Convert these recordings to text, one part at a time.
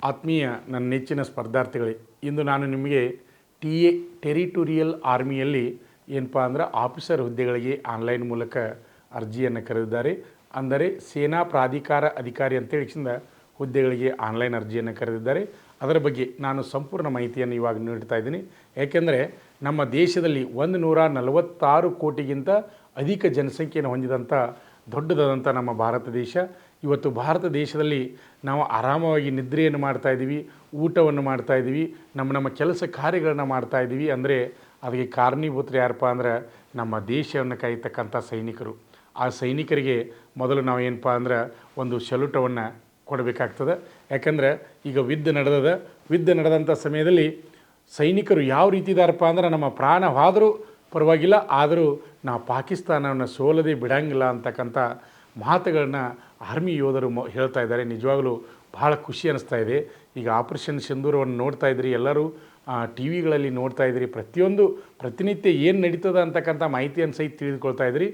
ಆತ್ಮೀಯ ನನ್ನ ನೆಚ್ಚಿನ ಸ್ಪರ್ಧಾರ್ಥಿಗಳೇ, ಇಂದು ನಾನು ನಿಮಗೆ ಟಿ ಟೆರಿಟೋರಿಯಲ್ ಆರ್ಮಿಯಲ್ಲಿ ಏನಪ್ಪ ಅಂದ್ರೆ ಆಫೀಸರ್ ಹುದ್ದೆಗಳಿಗೆ ಆನ್ಲೈನ್ ಮೂಲಕ ಅರ್ಜಿಯನ್ನು ಕರೆದಿದ್ದಾರೆ. ಅಂದರೆ ಸೇನಾ ಪ್ರಾಧಿಕಾರ ಅಧಿಕಾರಿ ಅಂತೇಳಿಸಿಂದ ಹುದ್ದೆಗಳಿಗೆ ಆನ್ಲೈನ್ ಅರ್ಜಿಯನ್ನು ಕರೆದಿದ್ದಾರೆ. ಅದರ ಬಗ್ಗೆ ನಾನು ಸಂಪೂರ್ಣ ಮಾಹಿತಿಯನ್ನು ಇವಾಗ ನೀಡ್ತಾ ಇದ್ದೀನಿ. ಏಕೆಂದರೆ ನಮ್ಮ ದೇಶದಲ್ಲಿ 146 ಕೋಟಿಗಿಂತ ಅಧಿಕ ಜನಸಂಖ್ಯೆಯನ್ನು ಹೊಂದಿದಂಥ ದೊಡ್ಡದಾದಂಥ ನಮ್ಮ ಭಾರತ ದೇಶ. ಇವತ್ತು ಭಾರತ ದೇಶದಲ್ಲಿ ನಾವು ಆರಾಮವಾಗಿ ನಿದ್ರೆಯನ್ನು ಮಾಡ್ತಾಯಿದ್ದೀವಿ, ಊಟವನ್ನು ಮಾಡ್ತಾಯಿದ್ದೀವಿ, ನಮ್ಮ ಕೆಲಸ ಕಾರ್ಯಗಳನ್ನು ಮಾಡ್ತಾಯಿದ್ದೀವಿ. ಅಂದರೆ ಅದಕ್ಕೆ ಕಾರಣೀಭೂತರು ಯಾರಪ್ಪ ಅಂದ್ರೆ ನಮ್ಮ ದೇಶವನ್ನು ಕಾಯ್ತಕ್ಕಂಥ ಸೈನಿಕರು. ಆ ಸೈನಿಕರಿಗೆ ಮೊದಲು ನಾವು ಏನಪ್ಪ ಅಂದ್ರೆ ಒಂದು ಸಲ್ಯೂಟವನ್ನು ಕೊಡಬೇಕಾಗ್ತದೆ. ಯಾಕಂದ್ರೆ ಈಗ ಯುದ್ಧ ನಡೆದಂಥ ಸಮಯದಲ್ಲಿ ಸೈನಿಕರು ಯಾವ ರೀತಿ ಇದ್ದಾರಪ್ಪ ಅಂದ್ರೆ ನಮ್ಮ ಪ್ರಾಣ ಹೋದರೂ ಪರವಾಗಿಲ್ಲ, ಆದರೂ ನಾವು ಪಾಕಿಸ್ತಾನವನ್ನು ಸೋಲದೆ ಬಿಡಂಗಿಲ್ಲ ಅಂತಕ್ಕಂಥ ಮಾತುಗಳನ್ನ ಆರ್ಮಿ ಯೋಧರು ಹೇಳ್ತಾ ಇದ್ದಾರೆ. ನಿಜವಾಗಲೂ ಭಾಳ ಖುಷಿ ಅನ್ನಿಸ್ತಾ ಇದೆ. ಈಗ ಆಪರೇಷನ್ ಸಿಂಧೂರವನ್ನು ನೋಡ್ತಾ ಇದ್ರಿ, ಎಲ್ಲರೂ ಟಿ ವಿಗಳಲ್ಲಿ ನೋಡ್ತಾ ಇದ್ರಿ, ಪ್ರತಿನಿತ್ಯ ಏನು ನಡೀತದೆ ಅಂತಕ್ಕಂಥ ಮಾಹಿತಿಯನ್ನು ಸಹಿತ ತಿಳಿದುಕೊಳ್ತಾ ಇದ್ರಿ.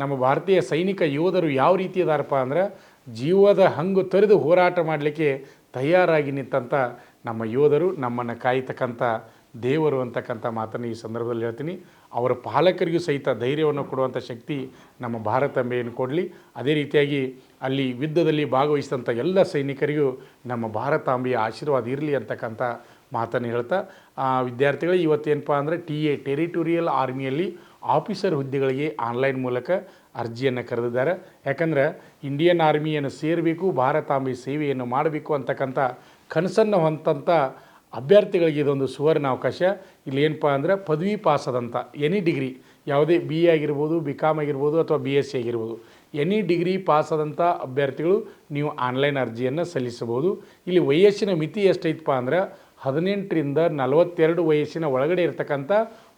ನಮ್ಮ ಭಾರತೀಯ ಸೈನಿಕ ಯೋಧರು ಯಾವ ರೀತಿ ಇದ್ದಾರಪ್ಪ ಅಂದ್ರೆ ಜೀವದ ಹಂಗು ತೊರೆದು ಹೋರಾಟ ಮಾಡಲಿಕ್ಕೆ ತಯಾರಾಗಿ ನಿಂತಂಥ ನಮ್ಮ ಯೋಧರು, ನಮ್ಮನ್ನು ಕಾಯ್ತಕ್ಕಂಥ ದೇವರು ಅಂತಕ್ಕಂಥ ಮಾತನ್ನು ಈ ಸಂದರ್ಭದಲ್ಲಿ ಹೇಳ್ತೀನಿ. ಅವರ ಪಾಲಕರಿಗೂ ಸಹಿತ ಧೈರ್ಯವನ್ನು ಕೊಡುವಂಥ ಶಕ್ತಿ ನಮ್ಮ ಭಾರತಾಂಬೆಯನ್ನು ಕೊಡಲಿ. ಅದೇ ರೀತಿಯಾಗಿ ಅಲ್ಲಿ ಯುದ್ಧದಲ್ಲಿ ಭಾಗವಹಿಸಿದಂಥ ಎಲ್ಲ ಸೈನಿಕರಿಗೂ ನಮ್ಮ ಭಾರತಾಂಬೆಯ ಆಶೀರ್ವಾದ ಇರಲಿ ಅಂತಕ್ಕಂಥ ಮಾತನ್ನು ಹೇಳ್ತಾ, ವಿದ್ಯಾರ್ಥಿಗಳು ಇವತ್ತೇನಪ್ಪ ಅಂದರೆ ಟೆರಿಟೋರಿಯಲ್ ಆರ್ಮಿಯಲ್ಲಿ ಆಫೀಸರ್ ಹುದ್ದೆಗಳಿಗೆ ಆನ್ಲೈನ್ ಮೂಲಕ ಅರ್ಜಿಯನ್ನು ಕರೆದಿದ್ದಾರೆ. ಯಾಕಂದರೆ ಇಂಡಿಯನ್ ಆರ್ಮಿಯನ್ನು ಸೇರಬೇಕು, ಭಾರತಾಂಬೆ ಸೇವೆಯನ್ನು ಮಾಡಬೇಕು ಅಂತಕ್ಕಂಥ ಕನಸನ್ನು ಹೊಂದಂಥ ಅಭ್ಯರ್ಥಿಗಳಿಗೆ ಇದೊಂದು ಸುವರ್ಣ ಅವಕಾಶ. ಇಲ್ಲಿ ಏನಪ್ಪ ಅಂದರೆ ಪದವಿ ಪಾಸಾದಂಥ ಎನಿ ಡಿಗ್ರಿ, ಯಾವುದೇ BA ಆಗಿರ್ಬೋದು, BCom ಆಗಿರ್ಬೋದು ಅಥವಾ BSc ಆಗಿರ್ಬೋದು, ಎನಿ ಡಿಗ್ರಿ ಪಾಸಾದಂಥ ಅಭ್ಯರ್ಥಿಗಳು ನೀವು ಆನ್ಲೈನ್ ಅರ್ಜಿಯನ್ನು ಸಲ್ಲಿಸಬಹುದು. ಇಲ್ಲಿ ವಯಸ್ಸಿನ ಮಿತಿ ಎಷ್ಟೈತಪ್ಪ ಅಂದ್ರೆ 18ರಿಂದ 42 ವಯಸ್ಸಿನ ಒಳಗಡೆ ಇರತಕ್ಕಂಥ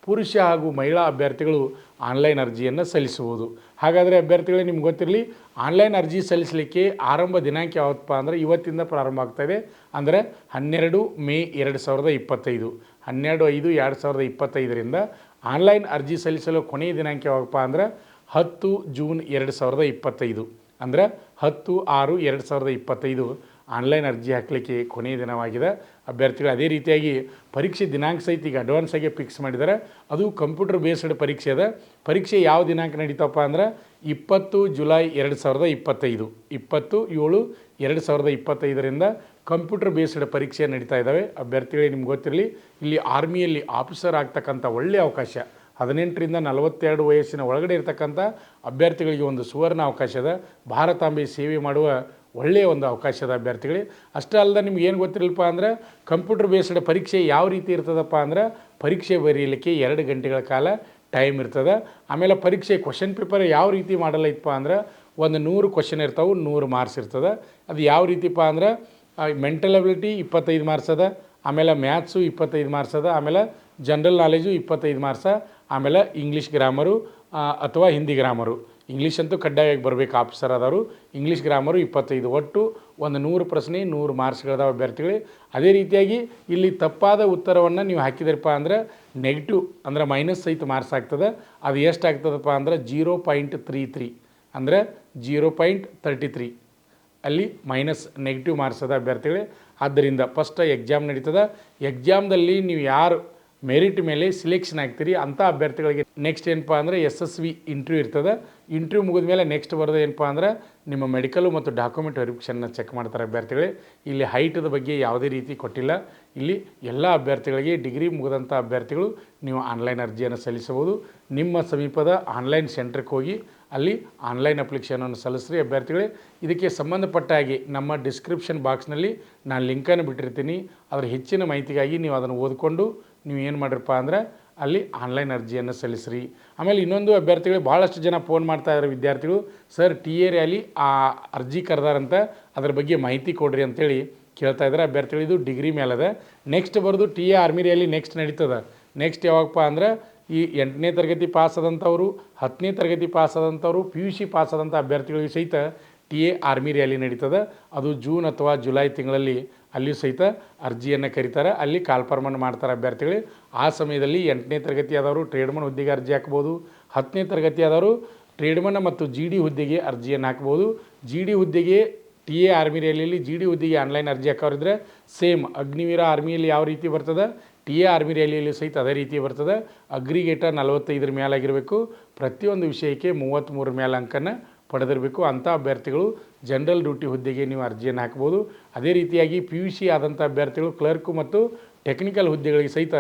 ಪುರುಷ ಹಾಗೂ ಮಹಿಳಾ ಅಭ್ಯರ್ಥಿಗಳು ಆನ್ಲೈನ್ ಅರ್ಜಿಯನ್ನು ಸಲ್ಲಿಸಬಹುದು. ಹಾಗಾದರೆ ಅಭ್ಯರ್ಥಿಗಳೇ ನಿಮ್ಗೆ ಗೊತ್ತಿರಲಿ, ಆನ್ಲೈನ್ ಅರ್ಜಿ ಸಲ್ಲಿಸಲಿಕ್ಕೆ ಆರಂಭ ದಿನಾಂಕ ಯಾವತ್ತಪ್ಪ ಅಂದರೆ ಇವತ್ತಿಂದ ಪ್ರಾರಂಭ ಆಗ್ತಾಯಿದೆ. ಅಂದರೆ 12 ಮೇ 2025, 12/5/2025ರಿಂದ ಆನ್ಲೈನ್ ಅರ್ಜಿ ಸಲ್ಲಿಸಲು ಕೊನೆಯ ದಿನಾಂಕ ಯಾವಾಗಪ್ಪ ಅಂದ್ರೆ 10 ಜೂನ್ 2025. ಅಂದರೆ 10/6/2025 ಆನ್ಲೈನ್ ಅರ್ಜಿ ಹಾಕಲಿಕ್ಕೆ ಕೊನೆಯ ದಿನವಾಗಿದೆ ಅಭ್ಯರ್ಥಿಗಳು. ಅದೇ ರೀತಿಯಾಗಿ ಪರೀಕ್ಷೆ ದಿನಾಂಕ ಸಹಿತ ಈಗ ಅಡ್ವಾನ್ಸ್ ಆಗಿ ಫಿಕ್ಸ್ ಮಾಡಿದ್ದಾರೆ. ಅದು ಕಂಪ್ಯೂಟರ್ ಬೇಸ್ಡ್ ಪರೀಕ್ಷೆ ಅದ. ಪರೀಕ್ಷೆ ಯಾವ ದಿನಾಂಕ ನಡೀತಪ್ಪ ಅಂದ್ರೆ 20 ಜುಲೈ 2025, 20/7/2025ರಿಂದ ಕಂಪ್ಯೂಟರ್ ಬೇಸ್ಡ್ ಪರೀಕ್ಷೆ ನಡೀತಾ ಇದ್ದಾವೆ. ಅಭ್ಯರ್ಥಿಗಳಿಗೆ ನಿಮ್ಗೆ ಗೊತ್ತಿರಲಿ, ಇಲ್ಲಿ ಆರ್ಮಿಯಲ್ಲಿ ಆಫೀಸರ್ ಆಗ್ತಕ್ಕಂಥ ಒಳ್ಳೆಯ ಅವಕಾಶ 18ರಿಂದ 42 ವಯಸ್ಸಿನ ಒಳಗಡೆ ಇರತಕ್ಕಂಥ ಅಭ್ಯರ್ಥಿಗಳಿಗೆ ಒಂದು ಸುವರ್ಣ ಅವಕಾಶ ಅದ. ಭಾರತಾಂಬೆ ಸೇವೆ ಮಾಡುವ ಒಳ್ಳೆಯ ಒಂದು ಅವಕಾಶದ ಅಭ್ಯರ್ಥಿಗಳೇ. ಅಷ್ಟೇ ಅಲ್ಲದೆ ನಿಮ್ಗೆ ಏನು ಗೊತ್ತಿರಲಿಪ್ಪ ಅಂದರೆ ಕಂಪ್ಯೂಟರ್ ಬೇಸ್ಡ್ ಪರೀಕ್ಷೆ ಯಾವ ರೀತಿ ಇರ್ತದಪ್ಪ ಅಂದ್ರೆ ಪರೀಕ್ಷೆ ಬರೀಲಿಕ್ಕೆ 2 ಗಂಟೆಗಳ ಕಾಲ ಟೈಮ್ ಇರ್ತದೆ. ಆಮೇಲೆ ಪರೀಕ್ಷೆ ಕ್ವಶನ್ ಪೇಪರ್ ಯಾವ ರೀತಿ ಮಾಡಲ್ಲೈತಪ್ಪ ಅಂದ್ರೆ ಒಂದು 100 ಕ್ವಶನ್ ಇರ್ತಾವೆ, 100 ಮಾರ್ಕ್ಸ್ ಇರ್ತದೆ. ಅದು ಯಾವ ರೀತಿಪ್ಪ ಅಂದ್ರೆ ಮೆಂಟಲ್ ಅಬಿಲಿಟಿ 25 ಮಾರ್ಕ್ಸ್ ಅದ, ಆಮೇಲೆ ಮ್ಯಾಥ್ಸು 25 ಮಾರ್ಕ್ಸ್ ಅದ, ಆಮೇಲೆ ಜನರಲ್ ನಾಲೆಜು 25 ಮಾರ್ಕ್ಸ, ಆಮೇಲೆ ಇಂಗ್ಲೀಷ್ ಗ್ರಾಮರು ಅಥವಾ ಹಿಂದಿ ಗ್ರಾಮರು. ಇಂಗ್ಲೀಷ್ ಅಂತೂ ಕಡ್ಡಾಯವಾಗಿ ಬರಬೇಕು, ಆಫೀಸರ್ ಆದವರು. English grammar 25. ಒಟ್ಟು ಒಂದು 100 ಪ್ರಶ್ನೆ 100 ಮಾರ್ಕ್ಸ್ಗಳದಾವ ಅಭ್ಯರ್ಥಿಗಳೇ. ಅದೇ ರೀತಿಯಾಗಿ ಇಲ್ಲಿ ತಪ್ಪಾದ ಉತ್ತರವನ್ನು ನೀವು ಹಾಕಿದ್ರಪ್ಪ ಅಂದರೆ ನೆಗೆಟಿವ್ ಅಂದರೆ ಮೈನಸ್ ಸಹಿತ ಮಾರ್ಕ್ಸ್ ಆಗ್ತದೆ. ಅದು ಎಷ್ಟು ಆಗ್ತದಪ್ಪ ಅಂದ್ರೆ 0.33 ಅಂದರೆ 0.33 ಅಲ್ಲಿ ಮೈನಸ್ ನೆಗೆಟಿವ್ ಮಾರ್ಕ್ಸ್ ಅದ ಅಭ್ಯರ್ಥಿಗಳೇ. ಆದ್ದರಿಂದ ಫಸ್ಟ್ ಎಕ್ಸಾಮ್ ನಡೀತದೆ. ಎಕ್ಸಾಮ್ದಲ್ಲಿ ನೀವು ಯಾರು ಮೆರಿಟ್ ಮೇಲೆ ಸಿಲೆಕ್ಷನ್ ಆಗ್ತೀರಿ ಅಂಥ ಅಭ್ಯರ್ಥಿಗಳಿಗೆ ನೆಕ್ಸ್ಟ್ ಏನಪ್ಪ ಅಂದರೆ SSV ಇಂಟರ್ವ್ಯೂ ಇರ್ತದೆ. ಇಂಟರ್ವ್ಯೂ ಮುಗಿದ ಮೇಲೆ ನೆಕ್ಸ್ಟ್ ಬರೋದು ಏನಪ್ಪ ಅಂದ್ರೆ ನಿಮ್ಮ ಮೆಡಿಕಲು ಮತ್ತು ಡಾಕ್ಯುಮೆಂಟ್ ವೆರಿಫಿಕೇಷನ್ನ ಚೆಕ್ ಮಾಡ್ತಾರೆ ಅಭ್ಯರ್ಥಿಗಳೇ. ಇಲ್ಲಿ ಹೈಟದ ಬಗ್ಗೆ ಯಾವುದೇ ರೀತಿ ಕೊಟ್ಟಿಲ್ಲ. ಇಲ್ಲಿ ಎಲ್ಲ ಅಭ್ಯರ್ಥಿಗಳಿಗೆ ಡಿಗ್ರಿ ಮುಗಿದಂಥ ಅಭ್ಯರ್ಥಿಗಳು ನೀವು ಆನ್ಲೈನ್ ಅರ್ಜಿಯನ್ನು ಸಲ್ಲಿಸಬಹುದು. ನಿಮ್ಮ ಸಮೀಪದ ಆನ್ಲೈನ್ ಸೆಂಟ್ರಿಗೆ ಹೋಗಿ ಅಲ್ಲಿ ಆನ್ಲೈನ್ ಅಪ್ಲಿಕೇಶನನ್ನು ಸಲ್ಲಿಸ್ರಿ ಅಭ್ಯರ್ಥಿಗಳೇ. ಇದಕ್ಕೆ ಸಂಬಂಧಪಟ್ಟ ಹಾಗೆ ನಮ್ಮ ಡಿಸ್ಕ್ರಿಪ್ಷನ್ ಬಾಕ್ಸ್ನಲ್ಲಿ ನಾನು ಲಿಂಕನ್ನು ಬಿಟ್ಟಿರ್ತೀನಿ. ಅದರ ಹೆಚ್ಚಿನ ಮಾಹಿತಿಗಾಗಿ ನೀವು ಅದನ್ನು ಓದಿಕೊಂಡು ನೀವು ಏನು ಮಾಡಿರಪ್ಪ ಅಂದರೆ ಅಲ್ಲಿ ಆನ್ಲೈನ್ ಅರ್ಜಿಯನ್ನು ಸಲ್ಲಿಸ್ರಿ. ಆಮೇಲೆ ಇನ್ನೊಂದು ಅಭ್ಯರ್ಥಿಗಳು ಭಾಳಷ್ಟು ಜನ ಫೋನ್ ಮಾಡ್ತಾ ಇದ್ದಾರೆ ವಿದ್ಯಾರ್ಥಿಗಳು, ಸರ್ TA ರ್ಯಾಲಿ ಅರ್ಜಿ ಕರೆದಾರಂತ, ಅದ್ರ ಬಗ್ಗೆ ಮಾಹಿತಿ ಕೊಡ್ರಿ ಅಂತೇಳಿ ಕೇಳ್ತಾ ಇದ್ದಾರೆ ಅಭ್ಯರ್ಥಿಗಳು. ಇದು ಡಿಗ್ರಿ ಮೇಲದ. ನೆಕ್ಸ್ಟ್ ಬರೋದು TA ಆರ್ಮಿ ರ್ಯಾಲಿ ನೆಕ್ಸ್ಟ್ ನಡೀತದೆ. ನೆಕ್ಸ್ಟ್ ಯಾವಾಗಪ್ಪ ಅಂದ್ರೆ ಈ 8ನೇ ತರಗತಿ ಪಾಸಾದಂಥವ್ರು, 10ನೇ ತರಗತಿ ಪಾಸಾದಂಥವ್ರು, PUC ಪಾಸಾದಂಥ ಅಭ್ಯರ್ಥಿಗಳಿಗೆ ಸಹಿತ TA ಆರ್ಮಿ ರ್ಯಾಲಿ ನಡೀತದೆ. ಅದು ಜೂನ್ ಅಥವಾ ಜುಲೈ ತಿಂಗಳಲ್ಲಿ ಅಲ್ಲಿಯೂ ಸಹಿತ ಅರ್ಜಿಯನ್ನು ಕರೀತಾರೆ. ಅಲ್ಲಿ ಕಾಲ್ಫರ್ಮನ್ನು ಮಾಡ್ತಾರೆ ಅಭ್ಯರ್ಥಿಗಳು. ಆ ಸಮಯದಲ್ಲಿ 8ನೇ ತರಗತಿ ಆದವರು ಟ್ರೇಡ್ಮನ್ ಹುದ್ದೆಗೆ ಅರ್ಜಿ ಹಾಕ್ಬೋದು. 10ನೇ ತರಗತಿ ಆದವರು ಟ್ರೇಡ್ಮನ್ ಮತ್ತು GD ಹುದ್ದೆಗೆ ಅರ್ಜಿಯನ್ನು ಹಾಕ್ಬೋದು. GD ಹುದ್ದೆಗೆ ಟಿ ಎ ಆರ್ಮಿ ರ್ಯಾಲಿಯಲ್ಲಿ ಜಿ ಡಿ ಹುದ್ದೆಗೆ ಆನ್ಲೈನ್ ಅರ್ಜಿ ಹಾಕೋರಿದ್ರೆ ಸೇಮ್ ಅಗ್ನಿವೀರ ಆರ್ಮಿಯಲ್ಲಿ ಯಾವ ರೀತಿ ಬರ್ತದೆ ಟಿ ಎ ಆರ್ಮಿ ರ್ಯಾಲಿಯಲ್ಲಿ ಸಹಿತ ಅದೇ ರೀತಿ ಬರ್ತದೆ. ಅಗ್ರಿಗೇಟರ್ 45 ಮೇಲಾಗಿರಬೇಕು. ಪ್ರತಿಯೊಂದು ವಿಷಯಕ್ಕೆ 33 ಮೇಲೆ ಅಂಕನ ಪಡೆದಿರಬೇಕು. ಅಂಥ ಅಭ್ಯರ್ಥಿಗಳು ಜನರಲ್ ಡ್ಯೂಟಿ ಹುದ್ದೆಗೆ ನೀವು ಅರ್ಜಿಯನ್ನು ಹಾಕ್ಬೋದು. ಅದೇ ರೀತಿಯಾಗಿ PUC ಆದಂಥ ಅಭ್ಯರ್ಥಿಗಳು ಕ್ಲರ್ಕು ಮತ್ತು ಟೆಕ್ನಿಕಲ್ ಹುದ್ದೆಗಳಿಗೆ ಸಹಿತ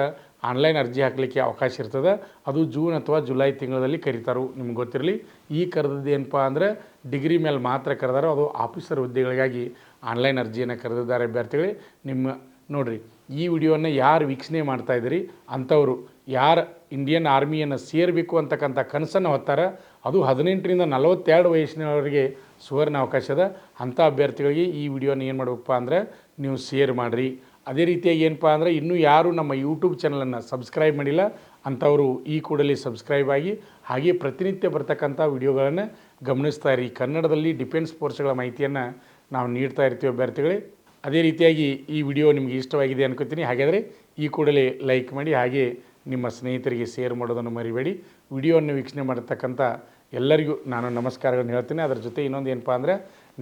ಆನ್ಲೈನ್ ಅರ್ಜಿ ಹಾಕಲಿಕ್ಕೆ ಅವಕಾಶ ಇರ್ತದೆ. ಅದು ಜೂನ್ ಅಥವಾ ಜುಲೈ ತಿಂಗಳಲ್ಲಿ ಕರೀತಾರೆ. ನಿಮ್ಗೆ ಗೊತ್ತಿರಲಿ, ಈ ಕರೆದದ್ದು ಏನಪ್ಪ ಅಂದರೆ ಡಿಗ್ರಿ ಮೇಲೆ ಮಾತ್ರ ಕರೆದಾರೋ, ಅದು ಆಫೀಸರ್ ಹುದ್ದೆಗಳಿಗಾಗಿ ಆನ್ಲೈನ್ ಅರ್ಜಿಯನ್ನು ಕರೆದಿದ್ದಾರೆ ಅಭ್ಯರ್ಥಿಗಳೇ. ನಿಮ್ಮ ನೋಡಿರಿ, ಈ ವಿಡಿಯೋವನ್ನು ಯಾರು ವೀಕ್ಷಣೆ ಮಾಡ್ತಾಯಿದ್ದೀರಿ ಅಂಥವರು ಯಾರು ಇಂಡಿಯನ್ ಆರ್ಮಿಯನ್ನು ಸೇರಬೇಕು ಅಂತಕ್ಕಂಥ ಕನಸನ್ನು ಹೊತ್ತಾರೆ, ಅದು 18ರಿಂದ 42 ವಯಸ್ಸಿನವರಿಗೆ ಸುವರ್ಣ ಅವಕಾಶ ಅದ. ಅಂಥ ಅಭ್ಯರ್ಥಿಗಳಿಗೆ ಈ ವಿಡಿಯೋನ ಏನು ಮಾಡಬೇಕಪ್ಪ ಅಂದರೆ ನೀವು ಶೇರ್ ಮಾಡಿರಿ. ಅದೇ ರೀತಿಯಾಗಿ ಏನಪ್ಪ ಅಂದರೆ ಇನ್ನೂ ಯಾರು ನಮ್ಮ ಯೂಟ್ಯೂಬ್ ಚಾನಲನ್ನು ಸಬ್ಸ್ಕ್ರೈಬ್ ಮಾಡಿಲ್ಲ ಅಂಥವರು ಈ ಕೂಡಲೇ ಸಬ್ಸ್ಕ್ರೈಬ್ ಆಗಿ, ಹಾಗೆ ಪ್ರತಿನಿತ್ಯ ಬರ್ತಕ್ಕಂಥ ವಿಡಿಯೋಗಳನ್ನು ಗಮನಿಸ್ತಾ ಇರಿ. ಕನ್ನಡದಲ್ಲಿ ಡಿಫೆನ್ಸ್ ಫೋರ್ಸ್ಗಳ ಮಾಹಿತಿಯನ್ನು ನಾವು ನೀಡ್ತಾ ಇರ್ತೀವಿ ಅಭ್ಯರ್ಥಿಗಳೇ. ಅದೇ ರೀತಿಯಾಗಿ ಈ ವಿಡಿಯೋ ನಿಮಗೆ ಇಷ್ಟವಾಗಿದೆ ಅನ್ಕೋತೀನಿ. ಹಾಗಾದರೆ ಈ ಕೂಡಲೇ ಲೈಕ್ ಮಾಡಿ, ಹಾಗೆ ನಿಮ್ಮ ಸ್ನೇಹಿತರಿಗೆ ಶೇರ್ ಮಾಡೋದನ್ನು ಮರಿಬೇಡಿ. ವಿಡಿಯೋವನ್ನು ವೀಕ್ಷಣೆ ಮಾಡತಕ್ಕಂಥ ಎಲ್ಲರಿಗೂ ನಾನು ನಮಸ್ಕಾರಗಳನ್ನು ಹೇಳ್ತೀನಿ. ಅದರ ಜೊತೆ ಇನ್ನೊಂದು ಏನಪ್ಪ ಅಂದರೆ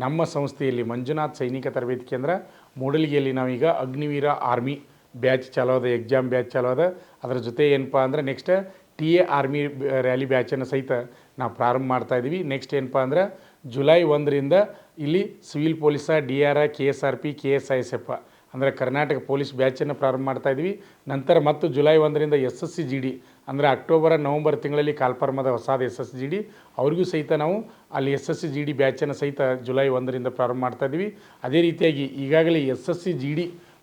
ನಮ್ಮ ಸಂಸ್ಥೆಯಲ್ಲಿ ಮಂಜುನಾಥ್ ಸೈನಿಕ ತರಬೇತಿ ಕೇಂದ್ರ ಮೂಡಲಗಿಯಲ್ಲಿ ನಾವೀಗ ಅಗ್ನಿವೀರ ಆರ್ಮಿ ಬ್ಯಾಚ್ ಚಾಲೂ ಅದ, ಎಕ್ಸಾಮ್ ಬ್ಯಾಚ್ ಚಾಲೂ ಅದ. ಅದರ ಜೊತೆ ಏನಪ್ಪ ಅಂದರೆ next T A army rally ಬ್ಯಾಚನ್ನು ಸಹಿತ ನಾವು ಪ್ರಾರಂಭ ಮಾಡ್ತಾಯಿದ್ದೀವಿ. ನೆಕ್ಸ್ಟ್ ಏನಪ್ಪ ಅಂದ್ರೆ ಜುಲೈ 1ರಿಂದ ಇಲ್ಲಿ ಸಿವಿಲ್ ಪೊಲೀಸ, DRR, KSRP, KSISF ಅಂದರೆ ಕರ್ನಾಟಕ ಪೊಲೀಸ್ ಬ್ಯಾಚನ್ನು ಪ್ರಾರಂಭ ಮಾಡ್ತಾಯಿದ್ವಿ. ನಂತರ ಮತ್ತು ಜುಲೈ 1ರಿಂದ SSC GD ಅಂದರೆ ಅಕ್ಟೋಬರ್ ನವಂಬರ್ ತಿಂಗಳಲ್ಲಿ ಕಾಲ್ಫಾರ್ಮದ ಹೊಸದು SSC GD ಅವ್ರಿಗೂ ಸಹಿತ ನಾವು ಅಲ್ಲಿ SSC GD ಬ್ಯಾಚನ್ನು ಸಹಿತ ಜುಲೈ 1ರಿಂದ ಪ್ರಾರಂಭ ಮಾಡ್ತಾಯಿದ್ವಿ. ಅದೇ ರೀತಿಯಾಗಿ ಈಗಾಗಲೇ SSC GD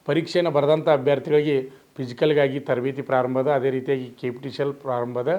ಪರೀಕ್ಷೆಯನ್ನು ಬರೆದಂಥ ಅಭ್ಯರ್ಥಿಗಳಿಗೆ ಫಿಸಿಕಲ್ಗಾಗಿ ತರಬೇತಿ ಪ್ರಾರಂಭದ, ಅದೇ ರೀತಿಯಾಗಿ KPTCL ಪ್ರಾರಂಭದ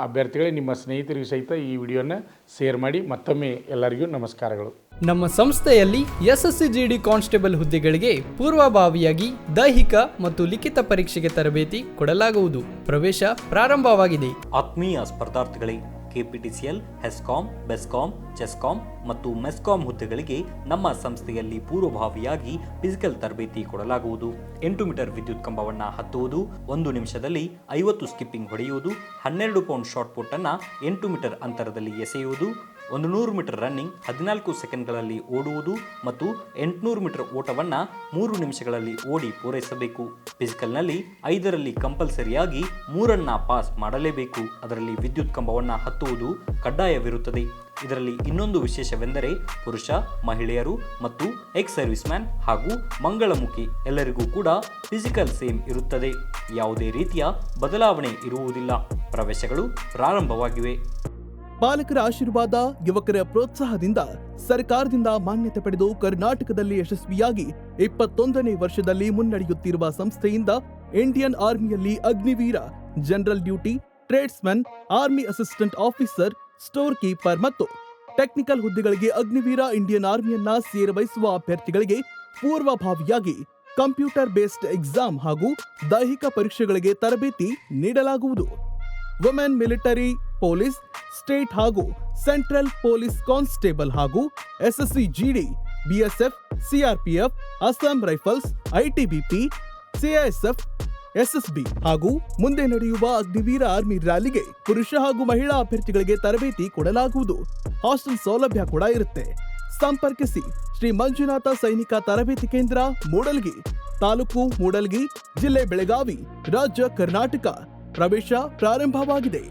ಅಭ್ಯರ್ಥಿಗಳೇ ನಿಮ್ಮ ಸ್ನೇಹಿತರಿಗೂ ಸಹಿತ ಈ ವಿಡಿಯೋನ ಶೇರ್ ಮಾಡಿ. ಮತ್ತೊಮ್ಮೆ ಎಲ್ಲರಿಗೂ ನಮಸ್ಕಾರಗಳು. ನಮ್ಮ ಸಂಸ್ಥೆಯಲ್ಲಿ SSC GD ಕಾನ್ಸ್ಟೇಬಲ್ ಹುದ್ದೆಗಳಿಗೆ ಪೂರ್ವಭಾವಿಯಾಗಿ ದೈಹಿಕ ಮತ್ತು ಲಿಖಿತ ಪರೀಕ್ಷೆಗೆ ತರಬೇತಿ ಕೊಡಲಾಗುವುದು. ಪ್ರವೇಶ ಪ್ರಾರಂಭವಾಗಿದೆ. ಆತ್ಮೀಯ ಸ್ಪರ್ಧಾರ್ಥಿಗಳೇ, KPTCL, HESCOM, BESCOM, CHESCOM ಮತ್ತು MESCOM ಹುದ್ದೆಗಳಿಗೆ ನಮ್ಮ ಸಂಸ್ಥೆಯಲ್ಲಿ ಪೂರ್ವಭಾವಿಯಾಗಿ ಫಿಸಿಕಲ್ ತರಬೇತಿ ಕೊಡಲಾಗುವುದು. 8 ಮೀಟರ್ ವಿದ್ಯುತ್ ಕಂಬವನ್ನು ಹತ್ತುವುದು, 1 ನಿಮಿಷದಲ್ಲಿ 50 ಸ್ಕಿಪ್ಪಿಂಗ್ ಹೊಡೆಯುವುದು, 12 ಪೌಂಡ್ ಶಾರ್ಟ್ ಪುಟ್ ಅನ್ನು 8 ಮೀಟರ್ ಅಂತರದಲ್ಲಿ ಎಸೆಯುವುದು, 100 ಮೀಟರ್ ರನ್ನಿಂಗ್ 14 ಸೆಕೆಂಡ್ಗಳಲ್ಲಿ ಓಡುವುದು ಮತ್ತು 800 ಮೀಟರ್ ಓಟವನ್ನು 3 ನಿಮಿಷಗಳಲ್ಲಿ ಓಡಿ ಪೂರೈಸಬೇಕು. ಫಿಸಿಕಲ್ನಲ್ಲಿ 5ರಲ್ಲಿ ಕಂಪಲ್ಸರಿಯಾಗಿ 3 ಪಾಸ್ ಮಾಡಲೇಬೇಕು. ಅದರಲ್ಲಿ ವಿದ್ಯುತ್ ಕಂಬವನ್ನು ಹತ್ತುವುದು ಕಡ್ಡಾಯವಿರುತ್ತದೆ. ಇದರಲ್ಲಿ ಇನ್ನೊಂದು ವಿಶೇಷವೆಂದರೆ ಪುರುಷ, ಮಹಿಳೆಯರು ಮತ್ತು ಎಕ್ಸ್ ಸರ್ವಿಸ್ ಮ್ಯಾನ್ ಹಾಗೂ ಮಂಗಳಮುಖಿ ಎಲ್ಲರಿಗೂ ಕೂಡ ಫಿಸಿಕಲ್ ಸೇಮ್ ಇರುತ್ತದೆ. ಯಾವುದೇ ರೀತಿಯ ಬದಲಾವಣೆ ಇರುವುದಿಲ್ಲ. ಪ್ರವೇಶಗಳು ಪ್ರಾರಂಭವಾಗಿವೆ. ಪಾಲಕರ ಆಶೀರ್ವಾದ, ಯುವಕರ ಪ್ರೋತ್ಸಾಹದಿಂದ ಸರ್ಕಾರದಿಂದ ಮಾನ್ಯತೆ ಪಡೆದು ಕರ್ನಾಟಕದಲ್ಲಿ ಯಶಸ್ವಿಯಾಗಿ 21ನೇ ವರ್ಷದಲ್ಲಿ ಮುನ್ನಡೆಯುತ್ತಿರುವ ಸಂಸ್ಥೆಯಿಂದ ಇಂಡಿಯನ್ ಆರ್ಮಿಯಲ್ಲಿ Agniveer, general duty, tradesman, army assistant officer, store keeper ಮತ್ತು ಟೆಕ್ನಿಕಲ್ ಹುದ್ದೆಗಳಿಗೆ ಅಗ್ನಿವೀರ ಇಂಡಿಯನ್ ಆರ್ಮಿಯನ್ನ ಸೇರಬಯಸುವ ಅಭ್ಯರ್ಥಿಗಳಿಗೆ ಪೂರ್ವಭಾವಿಯಾಗಿ ಕಂಪ್ಯೂಟರ್ ಬೇಸ್ಡ್ ಎಕ್ಸಾಮ್ ಹಾಗೂ ದೈಹಿಕ ಪರೀಕ್ಷೆಗಳಿಗೆ ತರಬೇತಿ ನೀಡಲಾಗುವುದು. ವುಮೆನ್ ಮಿಲಿಟರಿ, ಪೊಲೀಸ್, ಸ್ಟೇಟ್ ಹಾಗೂ ಸೆಂಟ್ರಲ್ ಪೊಲೀಸ್ ಕಾನ್ಸ್ಟೇಬಲ್ ಹಾಗೂ SSC GD, BSF, CRPF, Assam rifles, ITBP, CISF, SSB ಹಾಗೂ ಮುಂದೆ ನಡೆಯುವ ಅಗ್ನಿವೀರ ಆರ್ಮಿ ರ್ಯಾಲಿಗೆ ಪುರುಷ ಹಾಗೂ ಮಹಿಳಾ ಅಭ್ಯರ್ಥಿಗಳಿಗೆ ತರಬೇತಿ ಕೊಡಲಾಗುವುದು. ಹಾಸ್ಟೆಲ್ ಸೌಲಭ್ಯ ಕೂಡ ಇರುತ್ತೆ. ಸಂಪರ್ಕಿಸಿ ಶ್ರೀ ಮಂಜುನಾಥ ಸೈನಿಕ ತರಬೇತಿ ಕೇಂದ್ರ, ಮೂಡಲಗಿ, ತಾಲೂಕು ಮೂಡಲಗಿ, ಜಿಲ್ಲೆ ಬೆಳಗಾವಿ, ರಾಜ್ಯ ಕರ್ನಾಟಕ. ಪ್ರವೇಶ ಪ್ರಾರಂಭವಾಗಿದೆ.